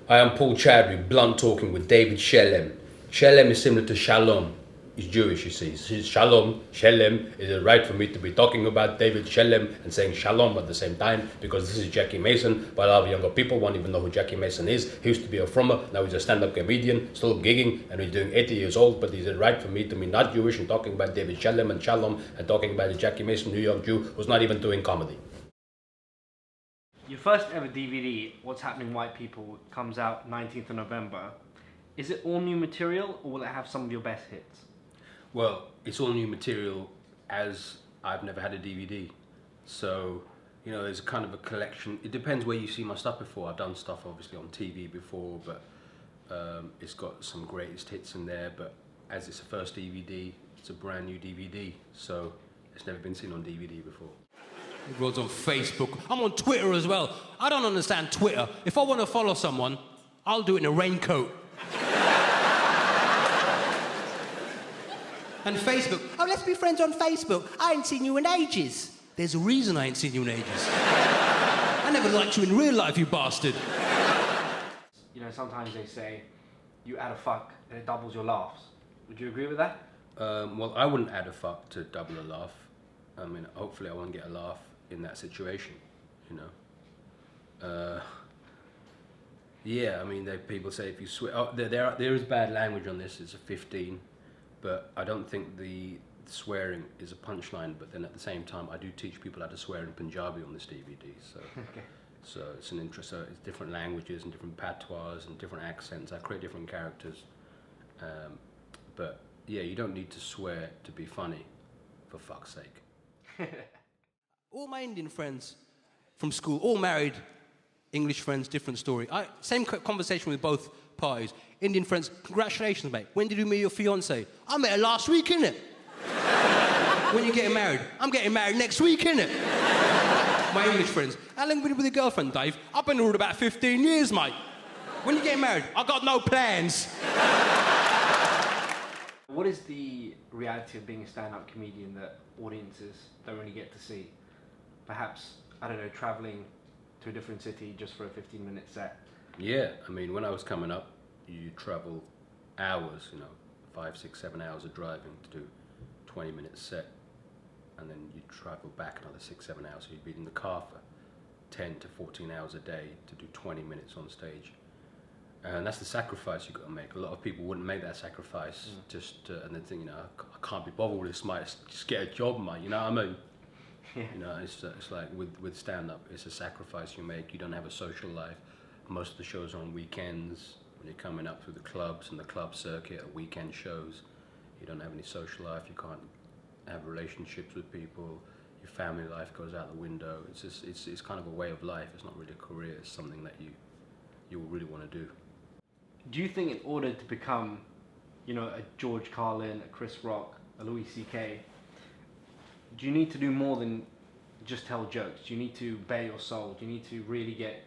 Hi, I'm Paul Chowdhry, blunt talking with David Shelem. Shelem is similar to Shalom. He's Jewish, you see. So Shalom, Shelem. Is it right for me to be talking about David Shelem and saying Shalom at the same time? Because this is Jackie Mason, but a lot of younger people won't even know who Jackie Mason is. He used to be a frummer, now he's a stand-up comedian, still gigging, and he's doing 80 years old, but is it right for me to be not Jewish and talking about David Shelem and Shalom and talking about the Jackie Mason, New York Jew, who's not even doing comedy? Your first ever DVD, What's Happening White People, comes out 19th of November. Is it all new material, or will it have some of your best hits? Well, it's all new material, as I've never had a DVD. So, you know, there's a kind of a collection. It depends where you see my stuff before. I've done stuff obviously on TV before, but it's got some greatest hits in there. But as it's a first DVD, it's a brand new DVD. So it's never been seen on DVD before. Everyone's on Facebook. I'm on Twitter as well. I don't understand Twitter. If I want to follow someone, I'll do it in a raincoat. And Facebook. Oh, let's be friends on Facebook. I ain't seen you in ages. There's a reason I ain't seen you in ages. I never liked you in real life, you bastard. You know, sometimes they say, you add a fuck and it doubles your laughs. Would you agree with that? Well, I wouldn't add a fuck to double a laugh. I mean, hopefully I won't get a laugh in that situation, you know. Yeah, I mean, people say if you swear, there is bad language on this. It's a 15, but I don't think the swearing is a punchline. But then at the same time, I do teach people how to swear in Punjabi on this DVD. So, Okay. so it's an interest. So it's different languages and different patois and different accents. I create different characters, but yeah, you don't need to swear to be funny, for fuck's sake. All my Indian friends from school, all married, English friends, different story. Same conversation with both parties. Indian friends, congratulations, mate. When did you meet your fiancée? I met her last week, innit? When you getting married? I'm getting married next week, innit? My English friends, how long have you been with your girlfriend, Dave? I've been with her about 15 years, mate. When you getting married? I got no plans. What is the reality of being a stand-up comedian that audiences don't really get to see? Perhaps, I don't know, traveling to a different city just for a 15-minute set. Yeah, I mean, when I was coming up, you travel hours, you know, 5, 6, 7 hours of driving to do 20-minute set, and then you travel back another 6, 7 hours, so you'd be in the car for 10 to 14 hours a day to do 20 minutes on stage. And that's the sacrifice you've got to make. A lot of people wouldn't make that sacrifice and then think, you know, I can't be bothered with this, mate, just get a job, mate, you know what I mean? Yeah. You know, it's like with stand-up, it's a sacrifice you make. You don't have a social life. Most of the shows are on weekends. When you're coming up through the clubs and the club circuit or weekend shows, you don't have any social life. You can't have relationships with people. Your family life goes out the window. It's kind of a way of life. It's not really a career. It's something that you will really want to do. Do you think in order to become, you know, a George Carlin, a Chris Rock, a Louis C.K., do you need to do more than just tell jokes? Do you need to bare your soul? Do you need to really get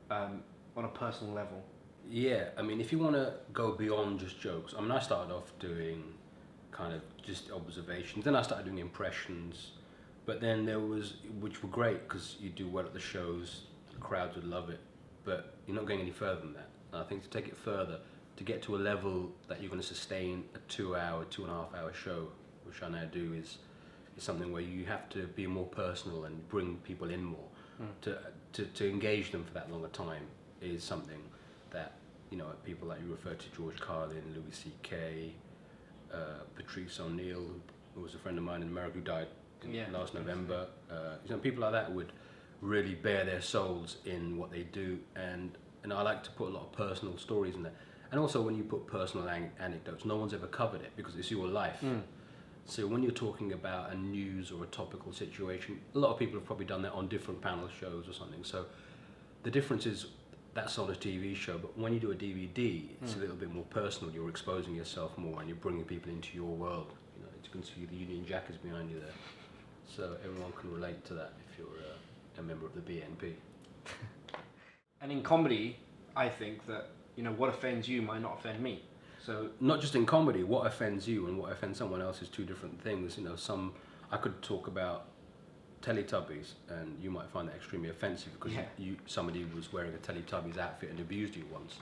on a personal level? Yeah, I mean, if you want to go beyond just jokes, I mean, I started off doing kind of just observations, then I started doing impressions, but then which were great because you do well at the shows, the crowds would love it, but you're not going any further than that. And I think to take it further, to get to a level that you're going to sustain a 2-hour, 2.5-hour show, which I now do, is something where you have to be more personal and bring people in more. To engage them for that longer time is something that, you know, people like you refer to, George Carlin, Louis C.K., Patrice O'Neill, who was a friend of mine in America who died last November. You know, people like that would really bare their souls in what they do, and I like to put a lot of personal stories in there. And also when you put personal anecdotes, no one's ever covered it because it's your life. So when you're talking about a news or a topical situation, a lot of people have probably done that on different panel shows or something. So the difference is that's on a TV show, but when you do a DVD, it's a little bit more personal. You're exposing yourself more and you're bringing people into your world. You know, you can see the Union Jack is behind you there. So everyone can relate to that if you're a member of the BNP. And in comedy, I think that, you know, what offends you might not offend me. So not just in comedy, what offends you and what offends someone else is two different things. You know, I could talk about Teletubbies, and you might find that extremely offensive because somebody was wearing a Teletubbies outfit and abused you once.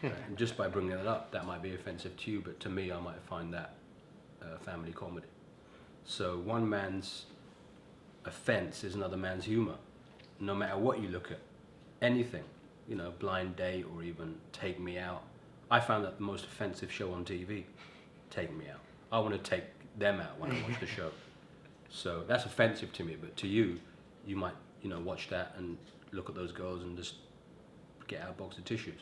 And just by bringing it up, that might be offensive to you, but to me, I might find that family comedy. So one man's offense is another man's humor, no matter what you look at. Anything, you know, Blind Date or even Take Me Out. I found that the most offensive show on TV, Take Me Out. I want to take them out when I watch the show. So that's offensive to me, but to you, you might, you know, watch that and look at those girls and just get out a box of tissues.